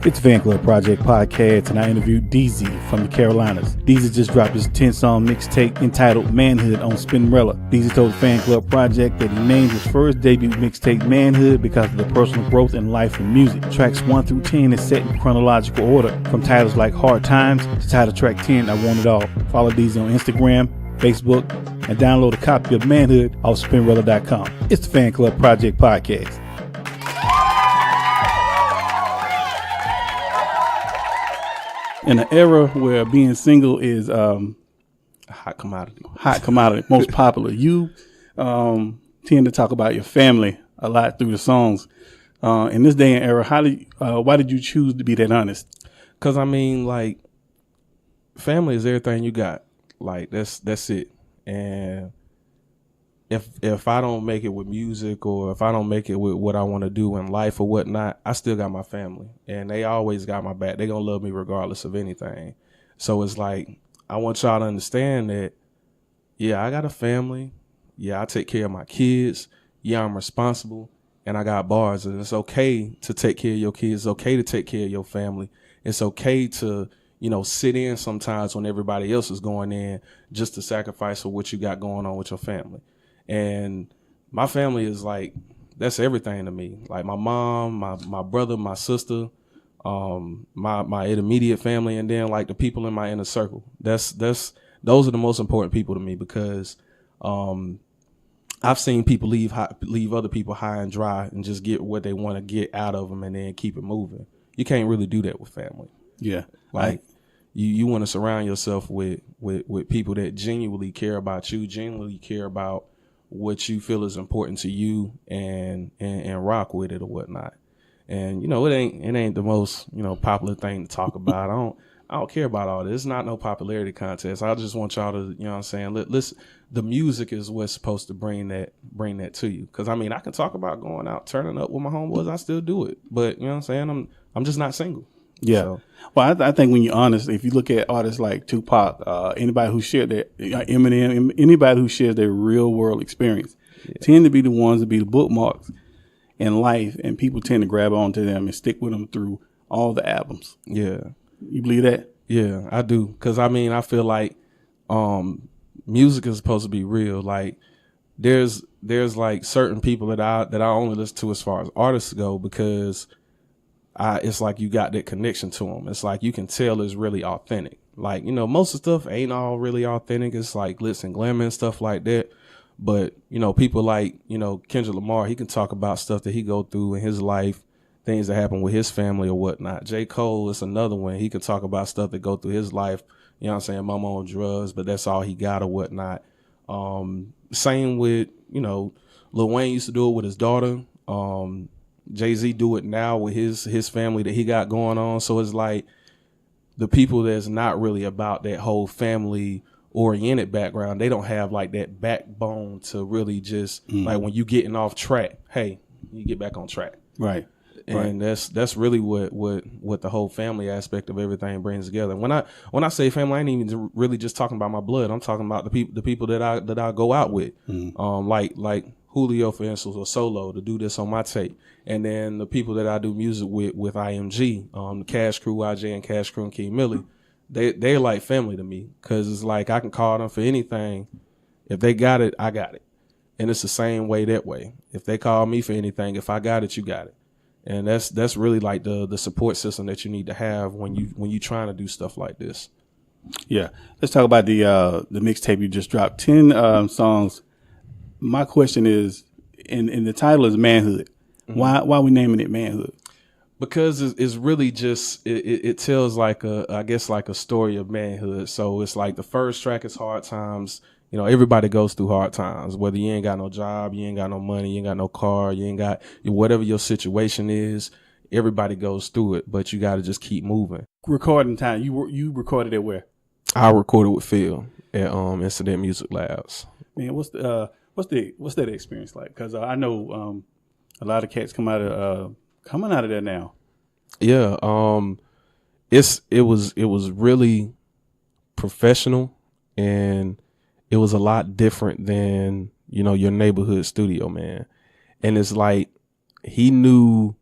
It's Fan Club Project Podcast, and I interviewed Deezy from the Carolinas. Deezy just dropped his 10-song mixtape entitled Manhood on Spinrilla. Deezy told the Fan Club Project that he named his first debut mixtape Manhood because of the personal growth in life and music. Tracks 1 through 10 is set in chronological order, from titles like Hard Times to title track 10, I Want It All. Follow Deezy on Instagram, Facebook, and download a copy of Manhood off Spinrilla.com. It's the Fan Club Project Podcast. In an era where being single is a hot commodity, most popular, you tend to talk about your family a lot through the songs. In this day and era, why did you choose to be that honest? Because I mean, like, family is everything you got. Like that's it. And if I don't make it with music, or if I don't make it with what I want to do in life or whatnot, I still got my family, and they always got my back. They gonna love me regardless of anything. So it's like, I want y'all to understand that, yeah, I got a family. Yeah, I take care of my kids. Yeah, I'm responsible, and I got bars. And it's okay to take care of your kids. It's okay to take care of your family. It's okay to, sit in sometimes when everybody else is going in, just to sacrifice for what you got going on with your family. And my family is like, that's everything to me. Like my mom, my brother, my sister, my immediate family, and then like the people in my inner circle. Those are the most important people to me, because I've seen people leave other people high and dry and just get what they want to get out of them and then keep it moving. You can't really do that with family. Yeah. Like you want to surround yourself with people that genuinely care about you, genuinely care about what you feel is important to you, and rock with it or whatnot. And it ain't the most popular thing to talk about. I don't care about all this. It's not no popularity contest. I just want y'all to, what I'm saying, listen. The music is what's supposed to bring that to you. Because I mean, I can talk about going out turning up with my homeboys. I still do it, but what I'm saying, I'm just not single. Yeah. So. Well, I think when you're honest, if you look at artists like Tupac, anybody who shared their Eminem, anybody who shares their real world experience, tend to be the ones to be the bookmarks in life, and people tend to grab onto them and stick with them through all the albums. Yeah. You believe that? Yeah, I do. Because I mean, I feel like music is supposed to be real. Like there's like certain people that I only listen to as far as artists go, because it's like you got that connection to them. It's like you can tell it's really authentic. Like, most of the stuff ain't all really authentic. It's like glitz and glamour and stuff like that. But, people like, Kendrick Lamar, he can talk about stuff that he go through in his life, things that happen with his family or whatnot. J. Cole is another one. He can talk about stuff that go through his life. You know what I'm saying? Mama on drugs, but that's all he got or whatnot. Same with, Lil Wayne used to do it with his daughter. Jay-Z do it now with his family that he got going on. So it's like the people that's not really about that whole family oriented background, they don't have like that backbone to really just like when you getting off track, hey, you get back on track. Right. And that's really what the whole family aspect of everything brings together. When I say family, I ain't even really just talking about my blood. I'm talking about the people that I go out with. Like Julio, for instance, or Solo, to do this on my tape. And then the people that I do music with IMG, the Cash Crew, YJ and Cash Crew and King Millie, they're like family to me, because it's like I can call them for anything. If they got it, I got it. And it's the same way that way. If they call me for anything, if I got it, you got it. And that's really like the support system that you need to have when you trying to do stuff like this. Yeah. Let's talk about the mixtape you just dropped. 10 songs. My question is, and the title is Manhood. Mm-hmm. Why are we naming it Manhood? Because it's really just it tells like a story of manhood. So it's like the first track is Hard Times. Everybody goes through hard times, whether you ain't got no job, you ain't got no money, you ain't got no car, you ain't got whatever your situation is. Everybody goes through it, but you got to just keep moving. Recording time. You recorded it where? I recorded with Phil at Incident Music Labs. Man, what's that experience like? Because I know a lot of cats coming out of there now. Yeah, it was really professional, and it was a lot different than your neighborhood studio, man. And it's like he knew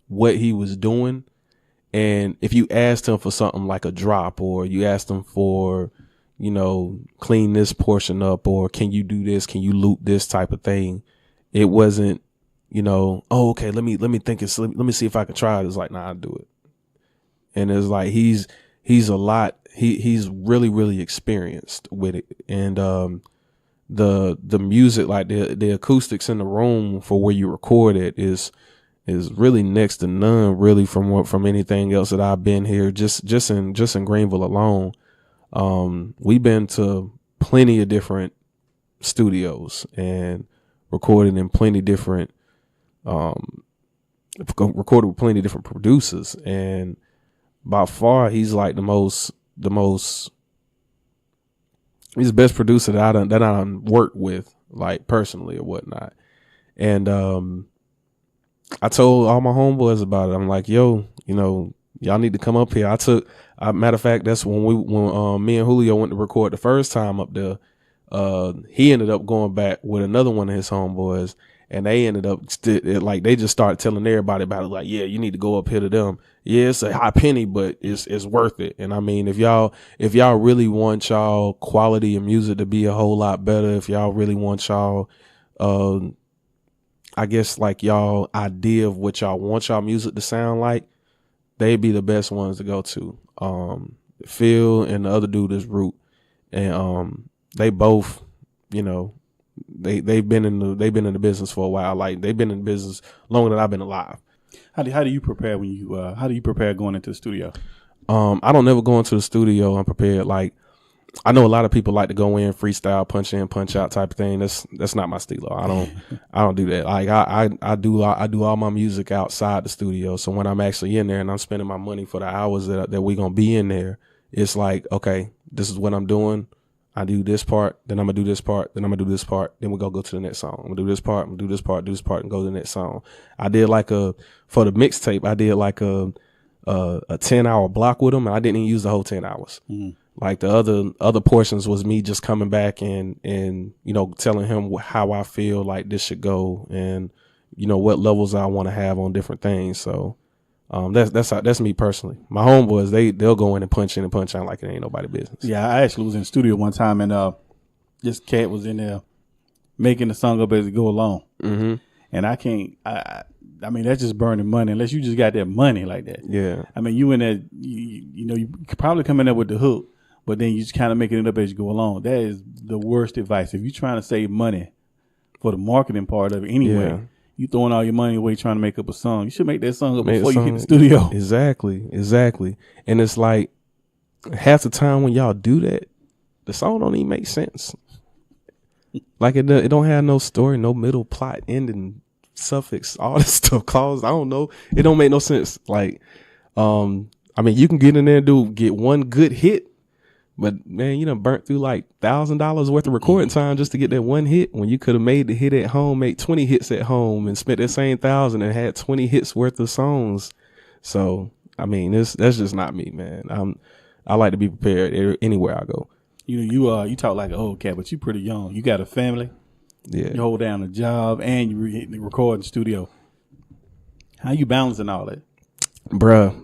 what he was doing, And if you asked him for something like a drop, or you asked him for, clean this portion up, or can you do this? Can you loop this type of thing? It wasn't, oh, okay, let me think let me see if I can try it. It's like, nah, I'll do it. And it's like, he's really, really experienced with it. And, the music, like the acoustics in the room for where you record it is really next to none, really, from anything else that I've been here. Just in Greenville alone, we've been to plenty of different studios and recorded in plenty different, recorded with plenty different producers, and by far he's like the most. He's the best producer that I done worked with, like personally or whatnot. And I told all my homeboys about it. I'm like, yo, y'all need to come up here. Matter of fact, that's when me and Julio went to record the first time up there. He ended up going back with another one of his homeboys, and they ended up they just started telling everybody about it. Like, yeah, you need to go up here to them. Yeah, it's a high penny, but it's worth it. And I mean, if y'all really want y'all quality of music to be a whole lot better, if y'all really want y'all, I guess like y'all idea of what y'all want y'all music to sound like, they'd be the best ones to go to. Phil and the other dude is Root, and they both, they've been in the business for a while. Like, they've been in the business longer than I've been alive. How do you prepare when you how do you prepare going into the studio? I don't never go into the studio unprepared. Like, I know a lot of people like to go in freestyle, punch in, punch out type of thing. That's not my stilo. I don't do that. Like, I do all my music outside the studio. So when I'm actually in there and I'm spending my money for the hours that we're gonna be in there, it's like, okay, this is what I'm doing. I do this part, then I'm gonna do this part, then I'm gonna do this part, then we're gonna go to the next song. I'm gonna do this part, I'm gonna do this part, and go to the next song. I did for the mixtape, I did like a 10-hour block with them, and I didn't even use the whole 10 hours. Mm-hmm. Like, the other portions was me just coming back and telling him how I feel like this should go, and what levels I want to have on different things. So that's me personally. My homeboys, they'll go in and punch out like it ain't nobody business. Yeah, I actually was in the studio one time, and this cat was in there making the song up as it go along. Mm-hmm. And I mean, that's just burning money unless you just got that money like that. Yeah. I mean, you in there, you could probably come in there with the hook, but then you just kind of making it up as you go along. That is the worst advice. If you're trying to save money for the marketing part of it anyway. Yeah. You throwing all your money away trying to make up a song. You should make that song up before you hit the studio. Exactly. And it's like, half the time when y'all do that, the song don't even make sense. Like, it don't have no story, no middle, plot, ending, suffix, all this stuff, clause. I don't know. It don't make no sense. Like, I mean, you can get in there and get one good hit, but man, you done burnt through like $1,000 worth of recording time just to get that one hit, when you could have made the hit at home, made 20 hits at home, and spent that same 1,000 and had 20 hits worth of songs. So, I mean, that's just not me, man. I like to be prepared anywhere I go. You talk like an old cat, but you pretty young. You got a family. Yeah. You hold down a job and you record in the studio. How you balancing all that? Bruh.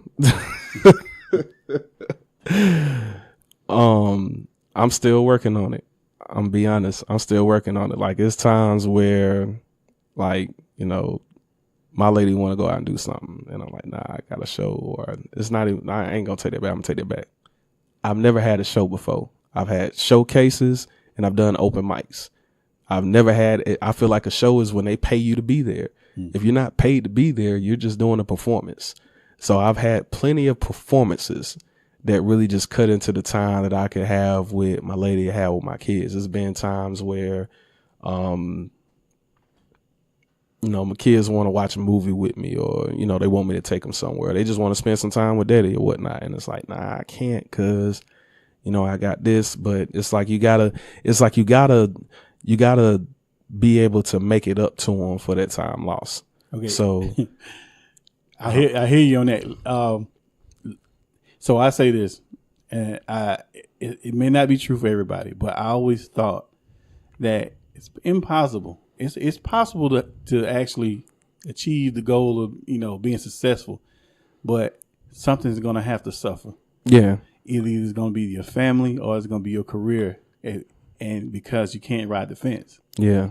I'm still working on it. I'm gonna be honest. I'm still working on it. Like, it's times where, like, my lady want to go out and do something, and I'm like, nah, I got a show, or it's not even, I ain't gonna take that back. I'm gonna take that back. I've never had a show before. I've had showcases and I've done open mics. I've never had it. I feel like a show is when they pay you to be there. If you're not paid to be there, you're just doing a performance. So I've had plenty of performances that really just cut into the time that I could have with my lady, have with my kids. There's been times where, my kids want to watch a movie with me, or, they want me to take them somewhere. They just want to spend some time with daddy or whatnot. And it's like, nah, I can't, cause, I got this. But it's like, you gotta be able to make it up to them for that time lost. Okay. So I hear you on that. So I say this, and it may not be true for everybody, but I always thought that it's impossible. It's possible to actually achieve the goal of being successful, but something's gonna have to suffer. Yeah. Either it's gonna be your family or it's gonna be your career, and because you can't ride the fence. Yeah.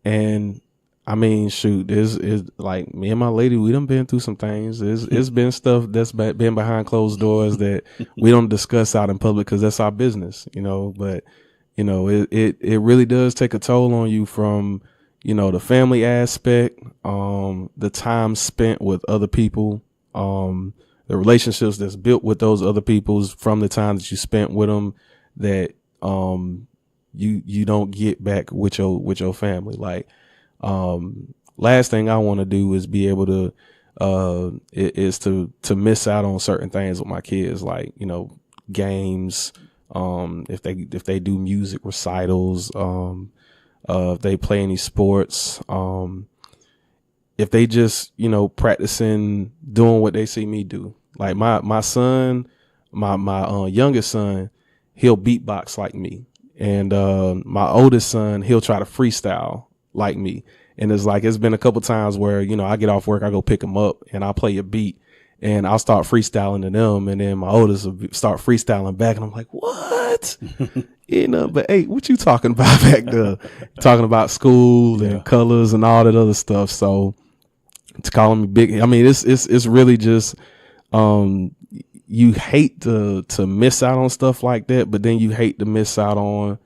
And I mean, shoot, is like me and my lady, we done been through some things. It's been stuff that's been behind closed doors that we don't discuss out in public because that's our business, you know. But you know, it really does take a toll on you from, you know, the family aspect, the time spent with other people, the relationships that's built with those other people's from the time that you spent with them that you don't get back with your family. Like, last thing I want to do is be able to is to miss out on certain things with my kids, like, you know, games, if they do music recitals, if they play any sports, if they just, you know, practicing doing what they see me do. Like my son, my youngest son, he'll beatbox like me. And my oldest son, he'll try to freestyle like me. And it's been a couple times where, you know, I get off work, I go pick him up and I'll play a beat and I'll start freestyling to them. And then my oldest will start freestyling back. And I'm like, what? You know, but hey, what you talking about back there? Talking about school and colors and all that other stuff. So it's calling me big. I mean, it's really just, you hate to miss out on stuff like that, but then you hate to miss out on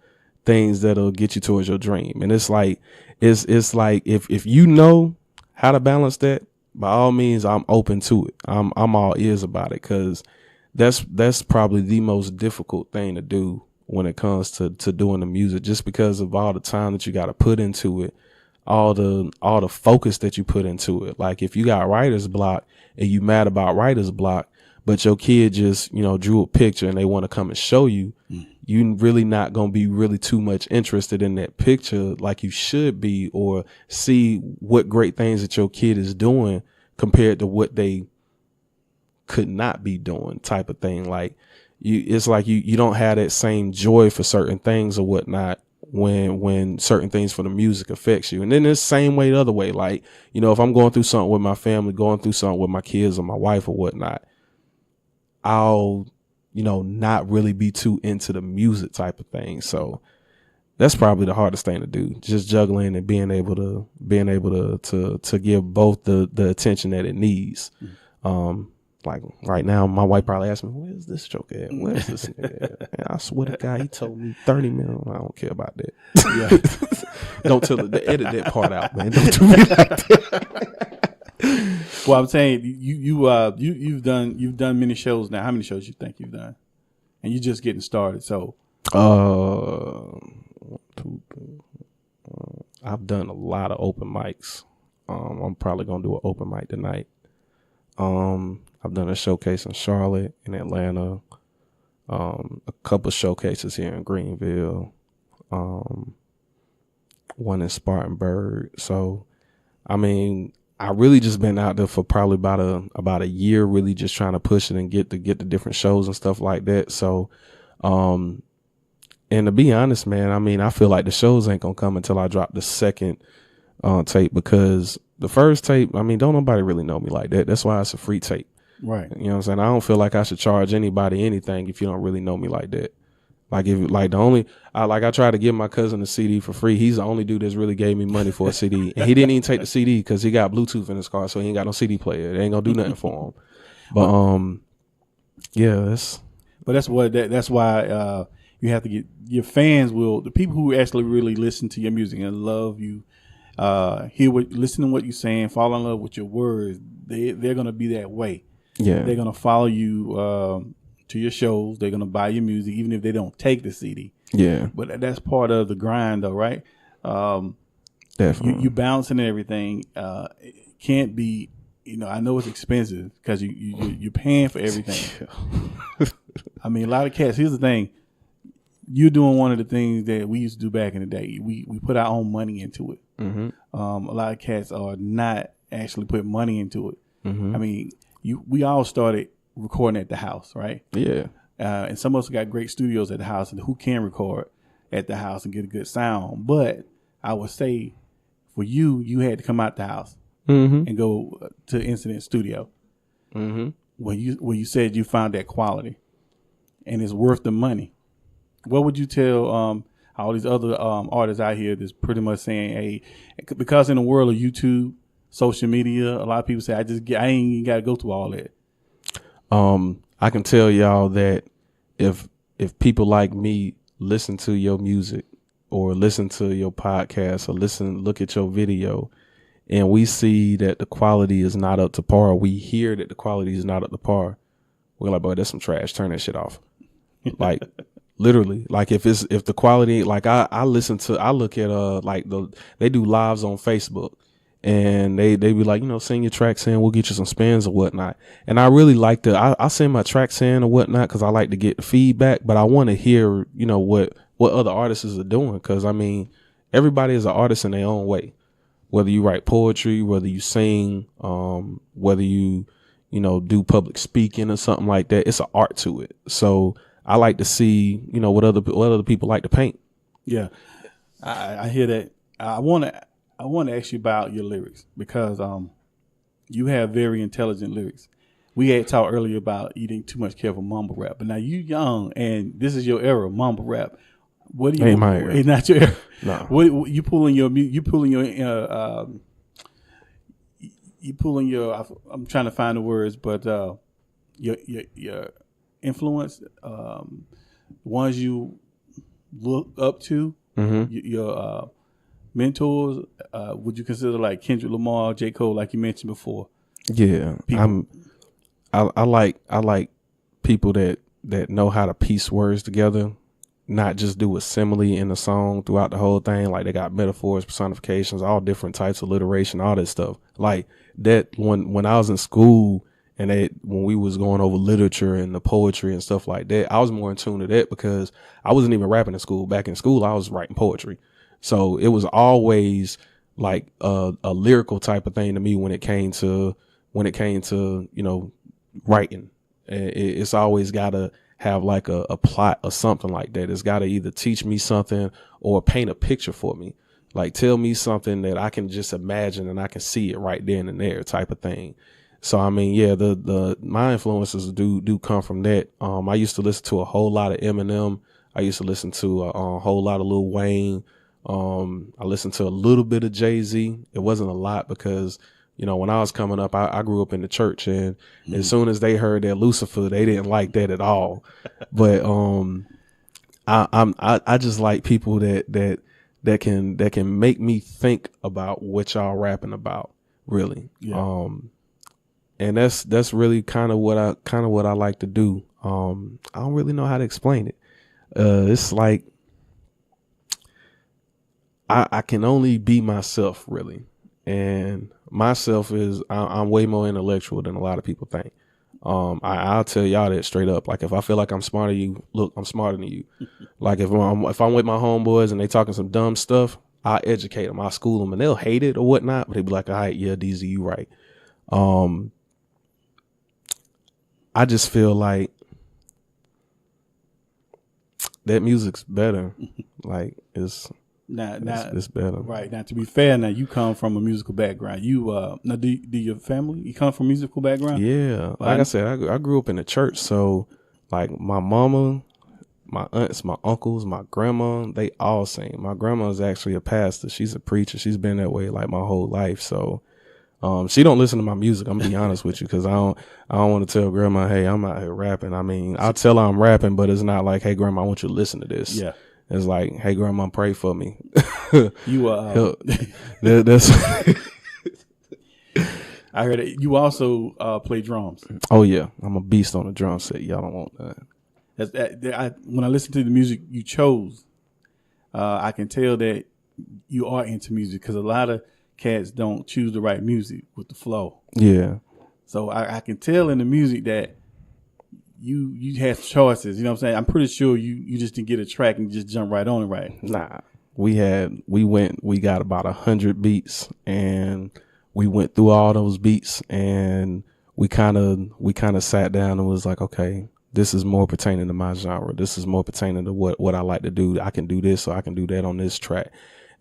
things that'll get you towards your dream. And it's like if you know how to balance that, by all means, I'm open to it. I'm all ears about it, because that's probably the most difficult thing to do when it comes to doing the music, just because of all the time that you got to put into it, all the focus that you put into it. Like if you got writer's block and you mad about writer's block, but your kid just, you know, drew a picture and they want to come and show you, you really not going to be really too much interested in that picture like you should be, or see what great things that your kid is doing compared to what they could not be doing, type of thing. Like it's like you don't have that same joy for certain things or whatnot when certain things for the music affects you. And then it's the same way the other way. Like, you know, if I'm going through something with my family, going through something with my kids or my wife or whatnot, I'll, you know, not really be too into the music type of thing. So that's probably the hardest thing to do, just juggling and being able to give both the attention that it needs. Like right now, my wife probably asked me, "Where's this joke at? Where's this at?" And I swear to God, he told me 30 minutes. I don't care about that. Yeah. Don't edit that part out, man. Don't do me like that. Well, I'm saying you've done many shows now. How many shows you think you've done? And you're just getting started. So, I've done a lot of open mics. I'm probably gonna do an open mic tonight. I've done a showcase in Charlotte, in Atlanta, a couple showcases here in Greenville, one in Spartanburg. So, I mean, I really just been out there for probably about a year, really just trying to push it and get the different shows and stuff like that. So, and to be honest, man, I mean, I feel like the shows ain't gonna come until I drop the second tape, because the first tape, I mean, don't nobody really know me like that. That's why it's a free tape. Right. You know what I'm saying? I don't feel like I should charge anybody anything if you don't really know me like that. Like I tried to give my cousin a CD for free. He's the only dude that's really gave me money for a CD, and he didn't even take the CD because he got Bluetooth in his car, so he ain't got no CD player. It ain't gonna do nothing for him. But yeah, that's why you have to get your fans the people who actually really listen to your music and love you, listen to what you're saying, fall in love with your words. They're gonna be that way. Yeah, they're gonna follow you to your shows. They're gonna buy your music, even if they don't take the CD. Yeah, but that's part of the grind, though, right? Definitely. You balancing everything. It can't be. You know, I know it's expensive because you're paying for everything. I mean, a lot of cats. Here's the thing: you're doing one of the things that we used to do back in the day. We put our own money into it. Mm-hmm. A lot of cats are not actually putting money into it. Mm-hmm. I mean, we all started recording at the house, right? Yeah. And some of us got great studios at the house and who can record at the house and get a good sound. But I would say for you had to come out the house and go to Incident Studio. Mm-hmm. when you said you found that quality and it's worth the money, what would you tell all these other artists out here that's pretty much saying, hey, because in the world of YouTube, social media, a lot of people say, I ain't got to go through all that. I can tell y'all that if people like me listen to your music or listen to your podcast or look at your video, and we see that the quality is not up to par, we hear that the quality is not up to par, we're like, boy, that's some trash. Turn that shit off. Like literally, like if the quality, like I look at like they do lives on Facebook, and they be like, send your tracks in, we'll get you some spins or whatnot. And I really like I send my tracks in or whatnot because I like to get the feedback, but I want to hear, what other artists are doing. Cause I mean, everybody is an artist in their own way, whether you write poetry, whether you sing, whether you, do public speaking or something like that. It's an art to it. So I like to see, what other people like to paint. Yeah. I hear that. I want to ask you about your lyrics because you have very intelligent lyrics. We had talked earlier about you didn't too much care for mumble rap, but now you young and this is your era, mumble rap. What do you? Ain't my era. It's not your era. No. What you pulling your? I'm trying to find the words, but your influence, ones you look up to, your mentors. Would you consider like Kendrick Lamar, J. Cole, like you mentioned before? Yeah, I like people that know how to piece words together, not just do a simile in a song throughout the whole thing. Like they got metaphors, personifications, all different types of alliteration, all that stuff. Like that when I was in school and when we was going over literature and the poetry and stuff like that, I was more in tune to that because I wasn't even rapping in school. Back in school, I was writing poetry. So it was always like a lyrical type of thing to me when it came to writing. It's always got to have like a plot or something like that. It's got to either teach me something or paint a picture for me. Like tell me something that I can just imagine and I can see it right then and there type of thing. So I mean, yeah, my influences do come from that. I used to listen to a whole lot of Eminem. I used to listen to a whole lot of Lil Wayne. I listened to a little bit of Jay-Z. It wasn't a lot because, when I was coming up, I grew up in the church, and as soon as they heard that Lucifer, they didn't like that at all. But I just like people that can make me think about what y'all rapping about, really. Yeah. And that's really kind of what I like to do. I don't really know how to explain it. It's like I can only be myself, really. And myself is I'm way more intellectual than a lot of people think. I'll tell y'all that straight up. Like if I feel like I'm smarter than you, look, I'm smarter than you. Like if I'm with my homeboys and they talking some dumb stuff, I educate them, I school them, and they'll hate it or whatnot, but they be like, all right, yeah, Deezy, you right. I just feel like that music's better. Like it's better. Right. Now, to be fair, now you come from a musical background. You now do your family? You come from a musical background? Yeah. Like I said, I grew up in the church, so like my mama, my aunts, my uncles, my grandma, they all sing. My grandma is actually a pastor. She's a preacher. She's been that way like my whole life. So she don't listen to my music. I'm gonna be honest with you, because I don't want to tell grandma, hey, I'm out here rapping. I mean, I'll tell her I'm rapping, but it's not like, hey, grandma, I want you to listen to this. Yeah. It's like, hey, grandma, pray for me. You that's I heard it. You also play drums. Oh yeah, I'm a beast on the drum set. Y'all don't want that. When I listen to the music you chose, I can tell that you are into music, because a lot of cats don't choose the right music with the flow. Yeah. So I can tell in the music that you had choices. You know what I'm saying? I'm pretty sure you just didn't get a track and just jump right on it, right? Nah. We got about 100 beats, and we went through all those beats, and we kind of sat down and was like, okay, this is more pertaining to my genre. This is more pertaining to what I like to do. I can do this or I can do that on this track.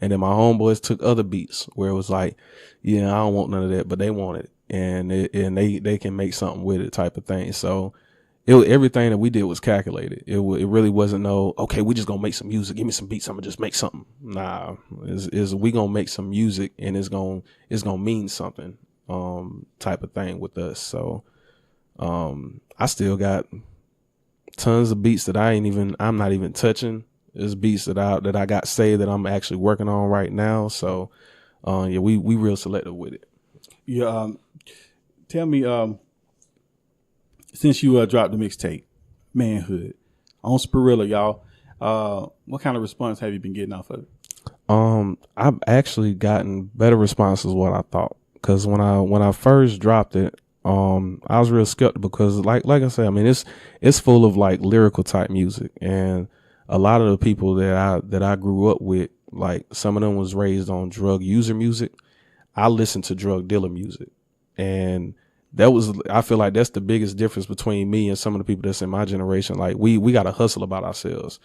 And then my homeboys took other beats where it was like, yeah, I don't want none of that, but they want it. and they can make something with it type of thing. So everything that we did was calculated. It really wasn't no, okay, we just gonna make some music. Give me some beats. I'm gonna just make something. Nah, is we gonna make some music and it's gonna mean something, type of thing with us. So, I still got tons of beats that I'm not even touching. There's beats that I got saved that I'm actually working on right now. So, yeah, we real selective with it. Yeah. Tell me, since you dropped the mixtape, Manhood, on Spirilla, y'all, what kind of response have you been getting off of it? I've actually gotten better responses than what I thought. Cause when I first dropped it, I was real skeptical because like I said, I mean, it's full of like lyrical type music, and a lot of the people that I grew up with, like some of them was raised on drug user music. I listened to drug dealer music, and I feel like that's the biggest difference between me and some of the people that's in my generation. Like we got to hustle about ourselves.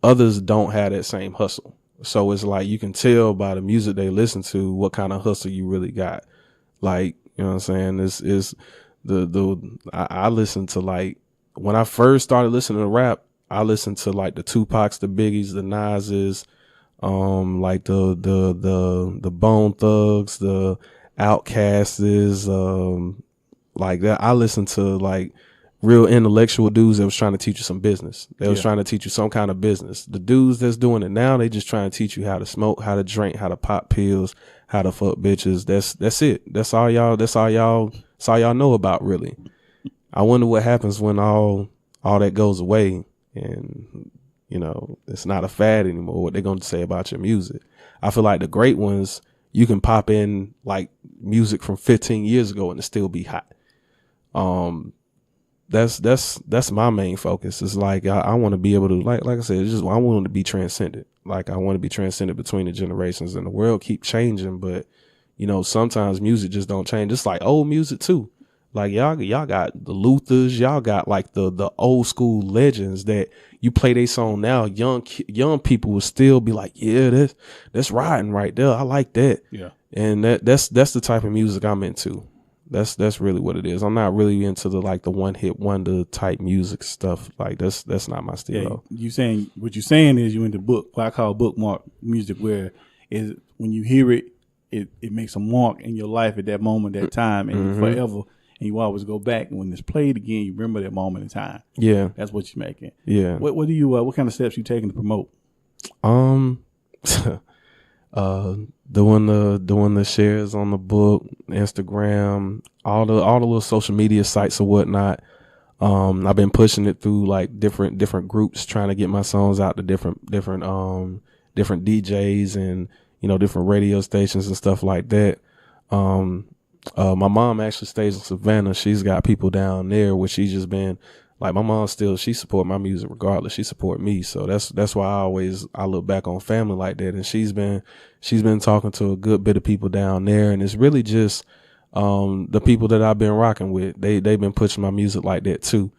Others don't have that same hustle. So it's like you can tell by the music they listen to what kind of hustle you really got. Like, you know what I'm saying? I listened to, like, when I first started listening to rap, I listened to like the Tupacs, the Biggies, the Nas's, like the Bone Thugs, the Outcasts, like that. I listened to like real intellectual dudes that was trying to teach you some business. They was trying to teach you some kind of business. The dudes that's doing it now, they just trying to teach you how to smoke, how to drink, how to pop pills, how to fuck bitches. That's it. That's all y'all know about, really. I wonder what happens when all that goes away and, you know, it's not a fad anymore. What they're going to say about your music. I feel like the great ones, you can pop in like music from 15 years ago and it still be hot. That's my main focus. It's like I want to be able to, like I said, I want to be transcendent. Like I want to be transcendent between the generations, and the world keep changing, but you know, sometimes music just don't change. It's like old music too. Like y'all got the Luthers, y'all got like the old school legends that you play their song now. Young people will still be like, yeah, that's riding right there. I like that. Yeah. And that's the type of music I'm into. That's really what it is. I'm not really into the one hit wonder type music stuff. Like that's not my style. Yeah, what you're saying is you into what I call bookmark music, where is when you hear it makes a mark in your life at that moment, that time, and forever. And you always go back, and when it's played again, you remember that moment in time. Yeah, that's what you're making. Yeah. What do you? What kind of steps you taking to promote? Doing the shares on the book, Instagram, all the little social media sites or whatnot. I've been pushing it through like different groups, trying to get my songs out to different DJs and, you know, different radio stations and stuff like that. My mom actually stays in Savannah. She's got people down there where she's just been like, my mom she support my music regardless. She support me. So that's why I look back on family like that. And she's been talking to a good bit of people down there. And it's really just, the people that I've been rocking with, they've been pushing my music like that too.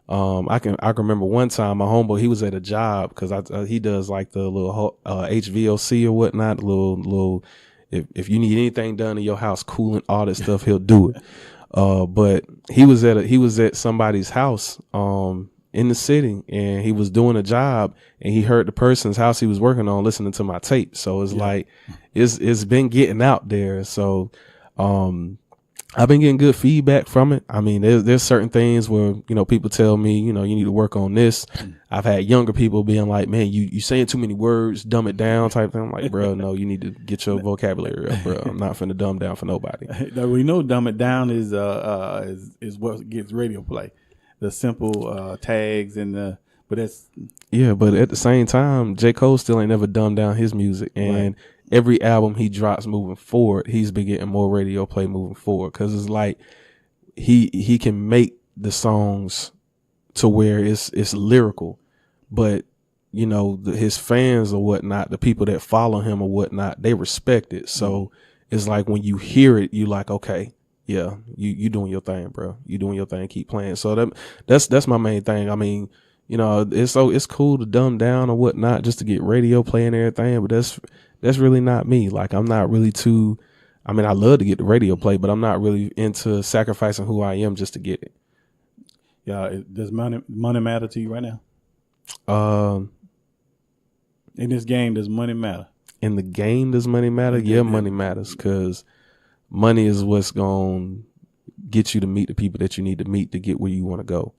I can remember one time my homeboy, he was at a job cause he does like the little, HVOC or whatnot, little, if you need anything done in your house, cooling, all that stuff, he'll do it. But he was at somebody's house, in the city, and he was doing a job, and he heard the person's house he was working on listening to my tape. So it's like, it's been getting out there. So, I've been getting good feedback from it. I mean, there's certain things where, you know, people tell me, you know, you need to work on this. I've had younger people being like, man, you saying too many words, dumb it down type thing. I'm like, bro, no, you need to get your vocabulary up, bro. I'm not finna dumb down for nobody. We know dumb it down is what gets radio play. The simple tags but that's. Yeah, but at the same time, J. Cole still ain't never dumbed down his music. And every album he drops moving forward, he's been getting more radio play moving forward. Cause it's like, he can make the songs to where it's lyrical, but you know, his fans or whatnot, the people that follow him or whatnot, they respect it. So it's like when you hear it, you like, okay, yeah, you doing your thing, bro. You doing your thing. Keep playing. So that's my main thing. I mean, you know, it's cool to dumb down or whatnot just to get radio play and everything, but that's really not me. Like I'm not really I mean, I love to get the radio play, but I'm not really into sacrificing who I am just to get it. Yeah, does money matter to you right now? In this game, does money matter? In the game, does money matter? Yeah, money matters, because money is what's going to get you to meet the people that you need to meet to get where you want to go.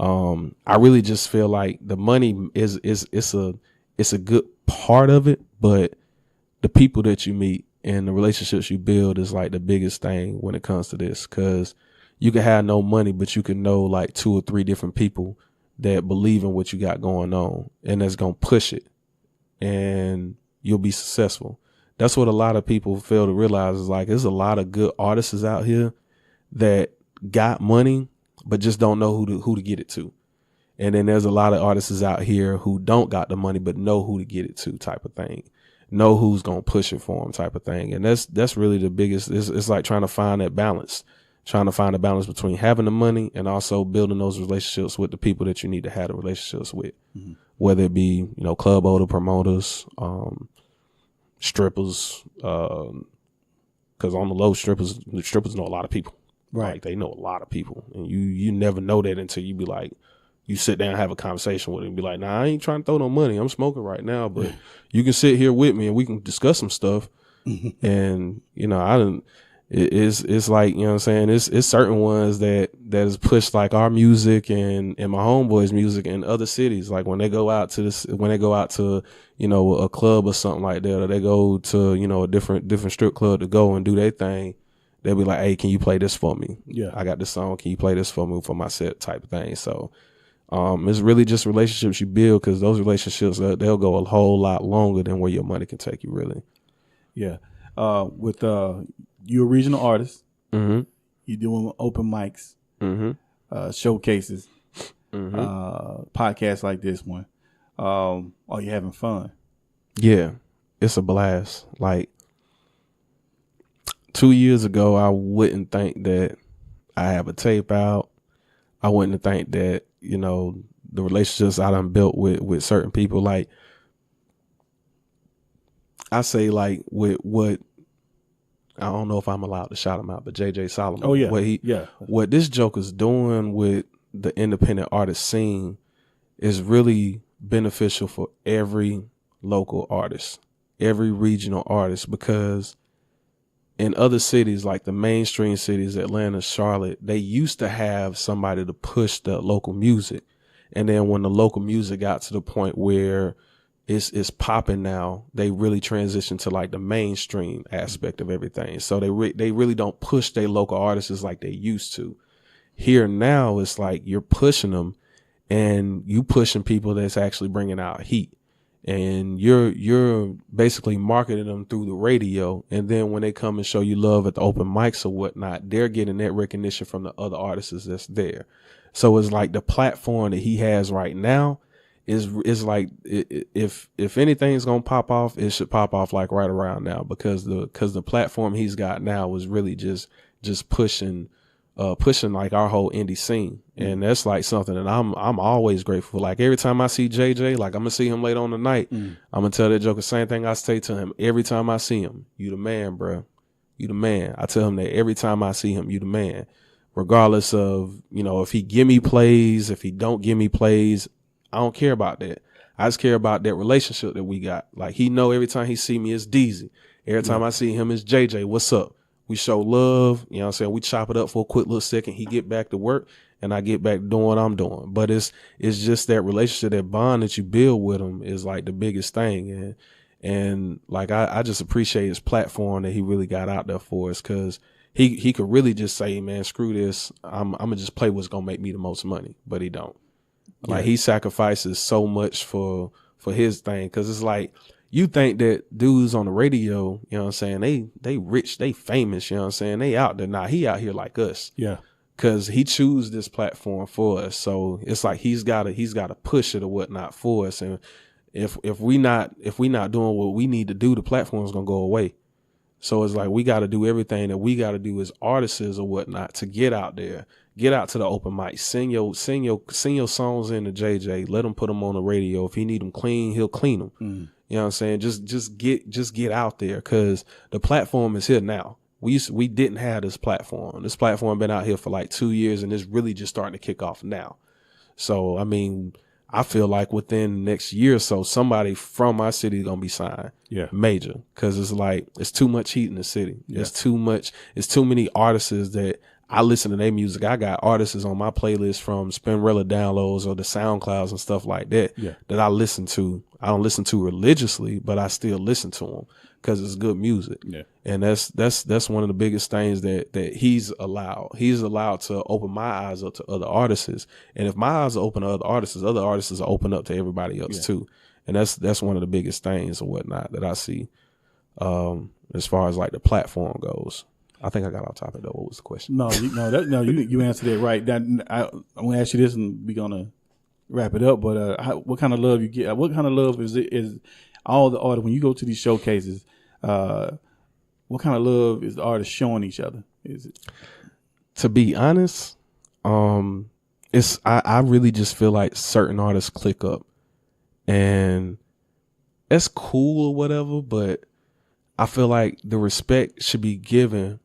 I really just feel like the money is a good part of it, but the people that you meet and the relationships you build is like the biggest thing when it comes to this, because you can have no money, but you can know like 2 or 3 different people that believe in what you got going on, and that's going to push it, and you'll be successful. That's what a lot of people fail to realize, is like there's a lot of good artists out here that got money but just don't know who to get it to. And then there's a lot of artists out here who don't got the money but know who to get it to, type of thing. Know who's going to push it for them, type of thing. And that's really the biggest. It's like trying to find that balance. Trying to find a balance between having the money and also building those relationships with the people that you need to have the relationships with. Mm-hmm. Whether it be, club owner, promoters, strippers, because on the low, strippers know a lot of people. Right. Like, they know a lot of people, and you never know that until you be like, you sit down and have a conversation with him and be like, nah, I ain't trying to throw no money. I'm smoking right now, but you can sit here with me and we can discuss some stuff. And, it's like, you know what I'm saying? It's certain ones that has pushed like our music and my homeboys' music in other cities. Like when they go out to a club or something like that, or they go to, a different strip club to go and do their thing, they'll be like, hey, can you play this for me? Yeah. I got this song. Can you play this for me for my set, type of thing? So, it's really just relationships you build, because those relationships, they'll go a whole lot longer than where your money can take you, really. Yeah. With you're a regional artist. Mm-hmm. You're doing open mics, showcases, podcasts like this one. Are you having fun? Yeah, it's a blast. Like 2 years ago, I wouldn't think that I have a tape out. I wouldn't think that, the relationships I done built with certain people, like I say, like with what, I don't know if I'm allowed to shout him out, but JJ Solomon. Oh yeah. What this Joker's doing with the independent artist scene is really beneficial for every local artist, every regional artist, because in other cities, like the mainstream cities, Atlanta, Charlotte, they used to have somebody to push the local music. And then when the local music got to the point where it's popping now, they really transition to like the mainstream aspect of everything. So they really don't push their local artists like they used to. Here now, it's like you're pushing them, and you pushing people that's actually bringing out heat. And you're basically marketing them through the radio. And then when they come and show you love at the open mics or whatnot, they're getting that recognition from the other artists that's there. So it's like the platform that he has right now is like, if anything's gonna pop off, it should pop off like right around now, because the platform he's got now is really just pushing like our whole indie scene. And that's like something that I'm always grateful for. Like every time I see JJ, like I'm gonna see him later on tonight, I'm gonna tell that joke the same thing I say to him every time I see him. You the man, bro. You the man. I tell him that every time I see him. You the man. Regardless of, if he give me plays, if he don't give me plays, I don't care about that. I just care about that relationship that we got. Like he know every time he see me, it's Deezy. Every time I see him, it's JJ. What's up? We show love. You know what I'm saying? We chop it up for a quick little second. He get back to work and I get back doing what I'm doing. But it's just that relationship, that bond that you build with him is like the biggest thing. And like, I just appreciate his platform that he really got out there for us, because he could really just say, man, screw this. I'm gonna just play what's gonna make me the most money. But he don't. Like he sacrifices so much for his thing, because it's like, you think that dudes on the radio, you know what I'm saying, they rich, they famous, you know what I'm saying, they out there. Nah, he out here like us. Yeah. Because he choose this platform for us. So it's like he's gotta push it or whatnot for us. And if we not doing what we need to do, the platform's gonna go away. So it's like we got to do everything that we got to do as artists or whatnot to get out there, get out to the open mic, send your songs in to JJ, let him put them on the radio. If he need them clean, he'll clean them. You know what I'm saying? Just get out there, because the platform is here now. We didn't have this platform. This platform been out here for like 2 years, and it's really just starting to kick off now. So, I mean, I feel like within the next year or so, somebody from my city is gonna be signed. Yeah. Major. Cause it's like, it's too much heat in the city. Yeah. It's too many artists that I listen to their music. I got artists on my playlist from Spinrilla downloads or the SoundClouds and stuff like that that I listen to. I don't listen to religiously, but I still listen to them because it's good music. Yeah. And that's one of the biggest things that he's allowed. He's allowed to open my eyes up to other artists. And if my eyes are open to other artists are open up to everybody else too. And that's one of the biggest things or whatnot that I see as far as like the platform goes. I think I got off topic though. What was the question? You answered it right. I'm gonna ask you this, and we're gonna wrap it up. But what kind of love you get? What kind of love is all the artists when you go to these showcases? What kind of love is the artists showing each other? Is it? To be honest, I really just feel like certain artists click up, and that's cool or whatever. But I feel like the respect should be given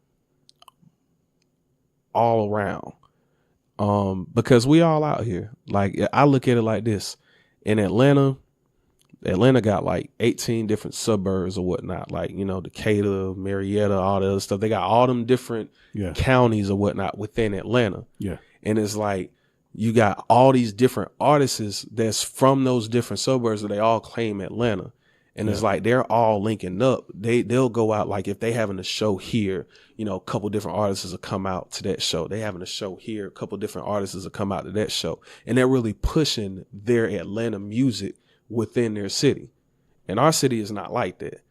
all around, because we all out here. Like, I look at it like this: in Atlanta got like 18 different suburbs or whatnot, like, you know, Decatur, Marietta, all that other stuff. They got all them different counties or whatnot within Atlanta. Yeah. And it's like, you got all these different artists that's from those different suburbs that they all claim Atlanta. And it's like, they're all linking up. They'll go out, like if they having a show here, you know, a couple different artists will come out to that show. They having a show here, a couple different artists will come out to that show. And they're really pushing their Atlanta music within their city. And our city is not like that.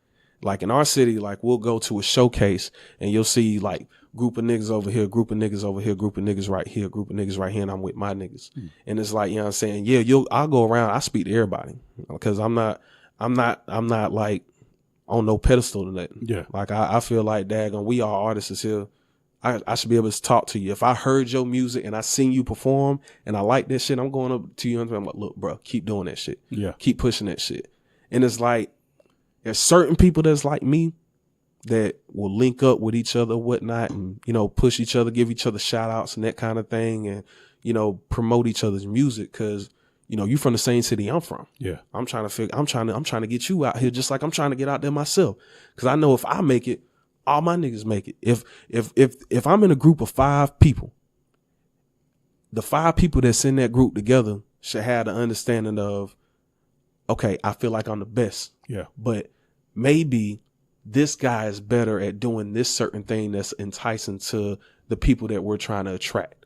Like in our city, like we'll go to a showcase and you'll see like group of niggas over here, group of niggas over here, group of niggas right here, group of niggas right here, and I'm with my niggas. And it's like, you know what I'm saying? Yeah, I'll go around, I speak to everybody, because I'm not like on no pedestal to nothing. Yeah. Like I feel like, daggone, we all artists here. I should be able to talk to you. If I heard your music and I seen you perform and I like that shit, I'm going up to you and I'm like, look, bro, keep doing that shit. Yeah. Keep pushing that shit. And it's like, there's certain people that's like me that will link up with each other, whatnot, and, you know, push each other, give each other shout outs and that kind of thing. And, you know, promote each other's music. Cause, you know, you from the same city I'm from. Yeah. I'm trying to get you out here just like I'm trying to get out there myself. Cause I know if I make it, all my niggas make it. If I'm in a group of 5 people, the 5 people that's in that group together should have the understanding of, okay, I feel like I'm the best. Yeah. But maybe this guy is better at doing this certain thing that's enticing to the people that we're trying to attract.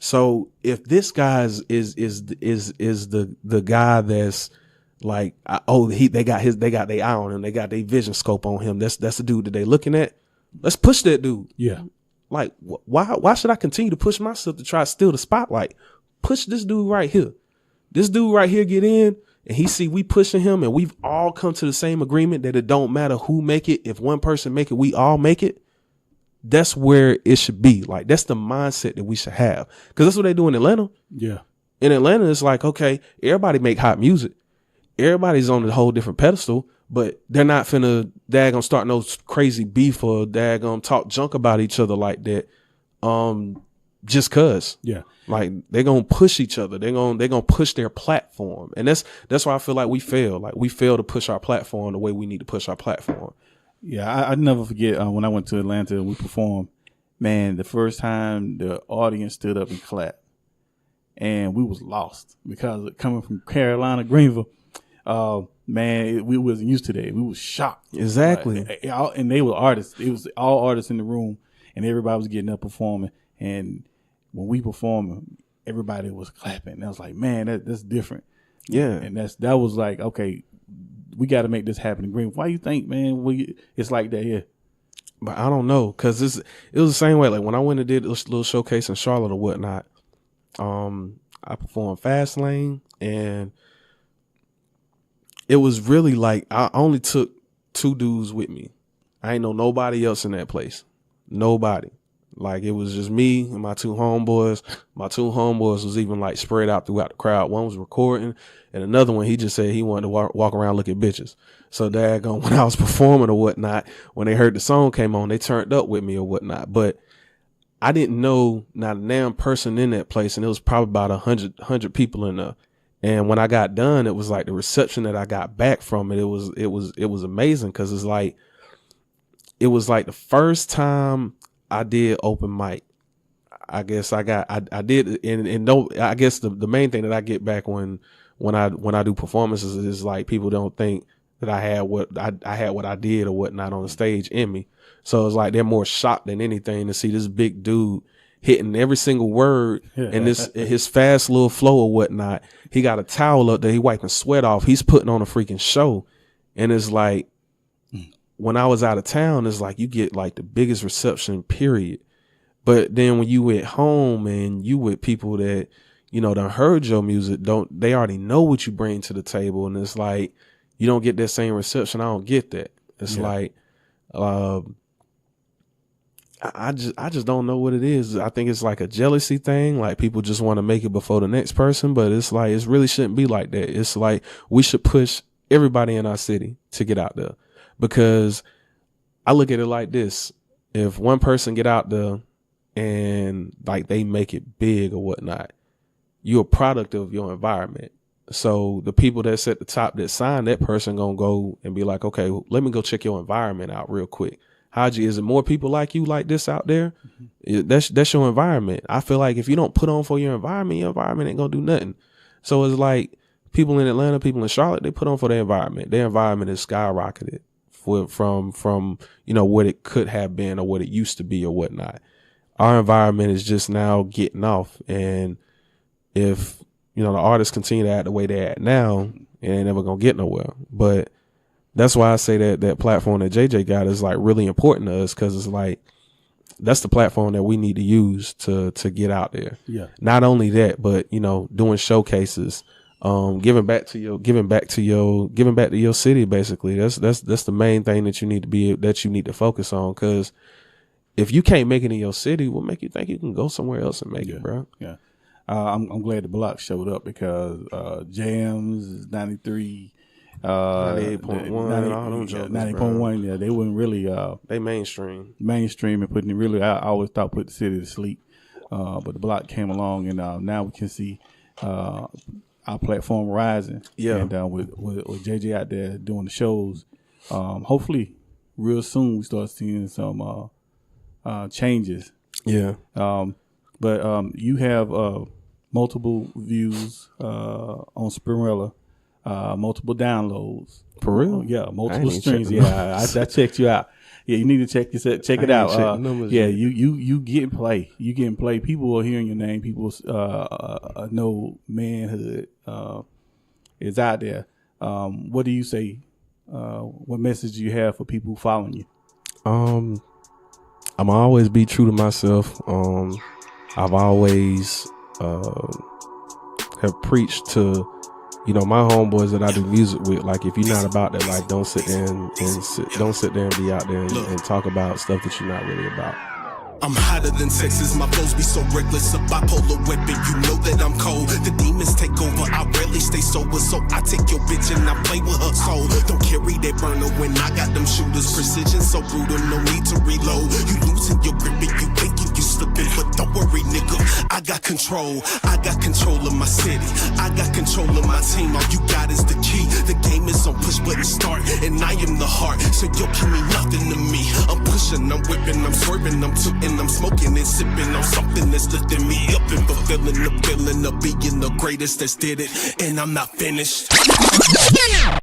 So if this guy is the guy that's like, they got their eye on him, they got their vision scope on him, that's the dude that they looking at, let's push that dude. Yeah. Like, why should I continue to push myself to try to steal the spotlight? Push this dude right here. This dude right here get in, and he see we pushing him, and we've all come to the same agreement that it don't matter who make it. If one person make it, we all make it. That's where it should be. Like, that's the mindset that we should have. Because that's what they do in Atlanta. Yeah. In Atlanta, it's like, okay, everybody make hot music. Everybody's on a whole different pedestal, but they're not finna daggone start no crazy beef or daggone talk junk about each other like that. Just cause. Yeah. Like, they're gonna push each other. They're gonna push their platform. And that's why I feel like we fail. Like, we fail to push our platform the way we need to push our platform. Yeah, I never forget when I went to Atlanta and we performed, man, the first time the audience stood up and clapped. And we was lost because coming from Carolina, Greenville, man, we wasn't used to that. We was shocked. Exactly. And they were artists. It was all artists in the room, and everybody was getting up performing. And when we performed, everybody was clapping. And I was like, man, that's different. Yeah. And that was like, okay, we got to make this happen in Greenville. Why you think, man, it's like that here? But I don't know, because it was the same way. Like, when I went and did a little showcase in Charlotte or whatnot, I performed Fast Lane, and it was really like I only took 2 dudes with me. I ain't know nobody else in that place. Nobody. Like it was just me and my two homeboys. My two homeboys was even like spread out throughout the crowd. One was recording, and another one he just said he wanted to walk around look at bitches. So daggone, when I was performing or whatnot, when they heard the song came on, they turned up with me or whatnot. But I didn't know not a damn person in that place, and it was probably about 100 people in there. And when I got done, it was like the reception that I got back from it. It was amazing because it was like the first time I did open mic. I guess I did, and no, I guess the main thing that I get back when I do performances is like people don't think that I had what I did or whatnot on the stage in me. So it's like they're more shocked than anything to see this big dude hitting every single word and his fast little flow or whatnot. He got a towel up there, he wiping sweat off. He's putting on a freaking show. And it's like, when I was out of town, it's like you get like the biggest reception, period. But then when you at home and you with people that, you know, done heard your music, they already know what you bring to the table. And it's like, you don't get that same reception. I don't get that. It's like, I just don't know what it is. I think it's like a jealousy thing. Like people just want to make it before the next person, but it's like, it really shouldn't be like that. It's like, we should push everybody in our city to get out there, because I look at it like this. If one person get out there and like they make it big or whatnot, you're a product of your environment. So the people that's at the top that signed that person gonna go and be like, okay, well, let me go check your environment out real quick. Is it more people like you like this out there? That's your environment. I feel like if you don't put on for your environment ain't gonna do nothing. So it's like people in Atlanta, people in Charlotte, they put on for their environment. Their environment is skyrocketed from you know what it could have been or what it used to be or whatnot. Our environment is just now getting off, and if you know the artists continue to act the way they're at now, it ain't never gonna get nowhere. But that's why I say that platform that JJ got is like really important to us, because it's like that's the platform that we need to use to get out there. Yeah. Not only that, but you know, doing showcases, giving back to your city. Basically, that's the main thing that you need to focus on. Because if you can't make it in your city, what make you think you can go somewhere else and make it, bro? Yeah. I'm glad the block showed up, because Jams 93. 98.1, 90.1. Yeah, they wouldn't really. They mainstream and putting it really. I always thought put the city to sleep, but the block came along, and now we can see our platform rising. Yeah, and with JJ out there doing the shows, hopefully, real soon we start seeing some changes. Yeah. But you have multiple views on Spinrilla. Multiple downloads. For real? Yeah, multiple streams. Yeah, I checked you out. Yeah, you need to check it out. Yeah, you getting play. You getting play. People are hearing your name. People know manhood is out there. What do you say? What message do you have for people following you? I'm always be true to myself. I've always have preached to, you know, my homeboys that I do music with, like, if you're not about that life, don't sit there and be out there and talk about stuff that you're not really about. I'm hotter than Texas, my flows be so reckless, a bipolar weapon, you know that I'm cold. The demons take over, I rarely stay sober, so I take your bitch and I play with her soul. Don't carry that burner when I got them shooters, precision so brutal, no need to reload. You losing your grip and you thinking you slipping, but don't worry nigga, I got control of my city, I got control of my team, all you got is the key. The game is on push button start, and I am the heart, so yo give me nothing to me. I'm pushing, I'm whipping, I'm swerving, I'm tooting, I'm smoking and sipping on something that's lifting me up and fulfilling the feeling of being the greatest that did it, and I'm not finished.